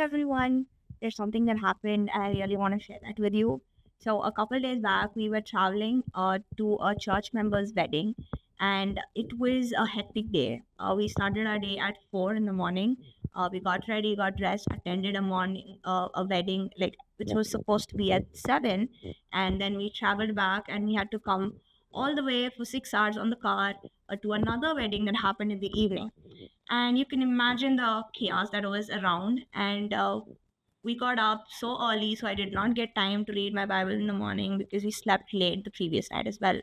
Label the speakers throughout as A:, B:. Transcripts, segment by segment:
A: everyone. There's something that happened and I really want to share that with you. So a couple days back, we were traveling to a church member's wedding, and it was a hectic day. We started our day at 4 in the morning. We got ready, got dressed, attended a wedding like which was supposed to be at 7, and then we traveled back and we had to come all the way for 6 hours on the car to another wedding that happened in the evening. And you can imagine the chaos that was around. And we got up so early, so I did not get time to read my Bible in the morning because we slept late the previous night as well.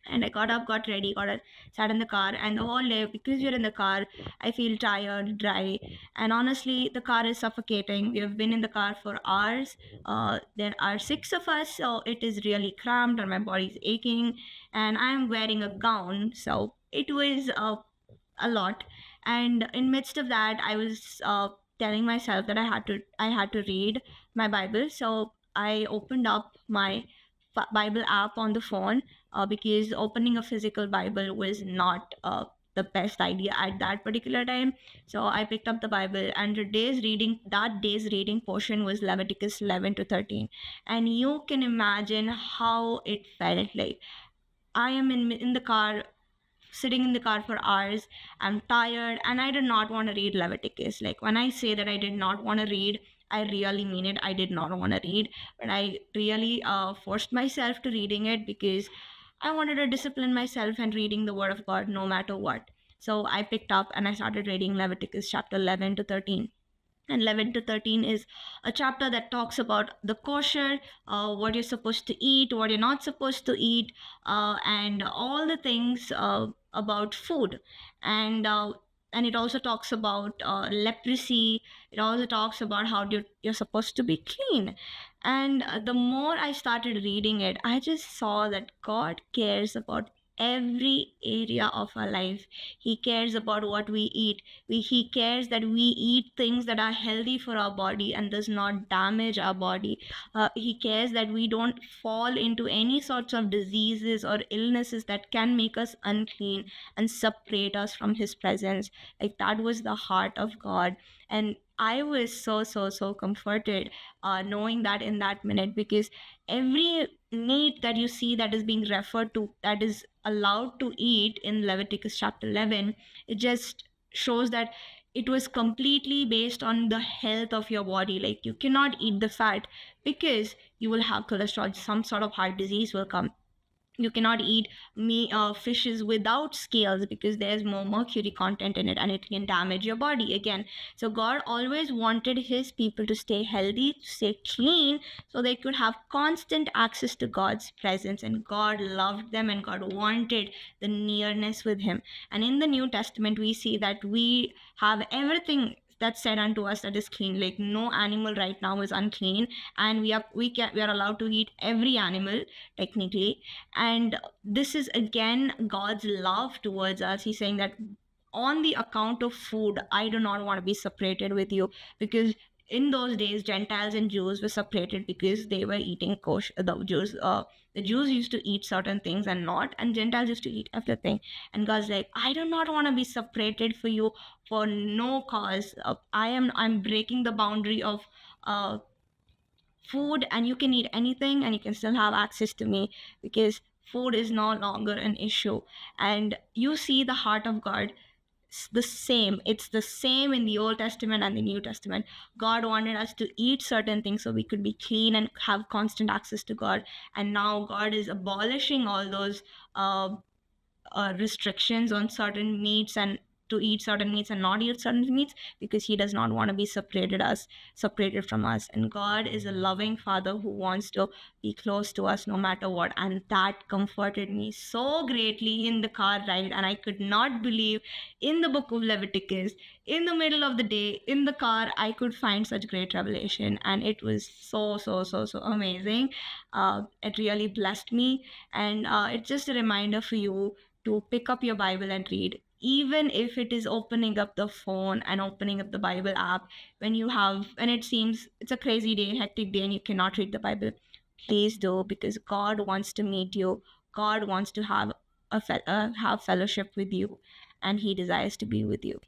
A: And I got up, got ready, sat in the car, and the whole day, because you're in the car, I feel tired, dry, and honestly, the car is suffocating. We have been in the car for hours. There are six of us, so it is really cramped, and my body's aching, and I'm wearing a gown, so it was a lot. And in midst of that, I was telling myself that I had to read my Bible. So I opened up my Bible app on the phone, because opening a physical Bible was not the best idea at that particular time. So I picked up the Bible, and that day's reading portion was Leviticus 11 to 13. And you can imagine how it felt like. I am in the car, sitting in the car for hours. I'm tired and I did not want to read Leviticus. Like, when I say that I did not want to read, I really mean it. I did not want to read, but I really forced myself to reading it because I wanted to discipline myself and reading the Word of God no matter what. So I picked up and I started reading Leviticus chapter 11 to 13. And 11 to 13 is a chapter that talks about the kosher, what you're supposed to eat, what you're not supposed to eat, and all the things about food. And uh, and it also talks about leprosy. It also talks about how you're supposed to be clean. And the more I started reading it, I just saw that God cares about every area of our life. He cares about what we eat. He cares that we eat things that are healthy for our body and does not damage our body. He cares that we don't fall into any sorts of diseases or illnesses that can make us unclean and separate us from his presence. Like, that was the heart of God. And I was so comforted knowing that in that minute, because every meat that you see that is being referred to, that is allowed to eat in Leviticus chapter 11, it just shows that it was completely based on the health of your body. Like, you cannot eat the fat because you will have cholesterol, some sort of heart disease will come. You cannot eat fishes without scales because there's more mercury content in it and it can damage your body again. So God always wanted his people to stay healthy, to stay clean, so they could have constant access to God's presence. And God loved them and God wanted the nearness with him. And in the New Testament, we see that we have everything that's said unto us that is clean. Like, no animal right now is unclean, and we are allowed to eat every animal technically. And this is again God's love towards us. He's saying that on the account of food, I do not want to be separated with you, because in those days Gentiles and Jews were separated because they were eating kosher. The Jews used to eat certain things and not, and Gentiles used to eat everything. And God's like, I do not want to be separated for you for no cause. I'm breaking the boundary of uh, food, and you can eat anything and you can still have access to me, because food is no longer an issue. And you see the heart of God. It's the same in the Old Testament and the New Testament. God wanted us to eat certain things so we could be clean and have constant access to God. And now God is abolishing all those uh, restrictions on certain meats, and to eat certain meats and not eat certain meats, because he does not want to be separated from us. And God is a loving father who wants to be close to us no matter what. And that comforted me so greatly in the car ride. And I could not believe, in the book of Leviticus, in the middle of the day in the car, I could find such great revelation. And it was so amazing. It really blessed me. And it's just a reminder for you to pick up your Bible and read, even if it is opening up the phone and opening up the Bible app when it seems it's a crazy day, hectic day, and you cannot read the Bible. Please do, because God wants to meet you. God wants to have have fellowship with you, and He desires to be with you.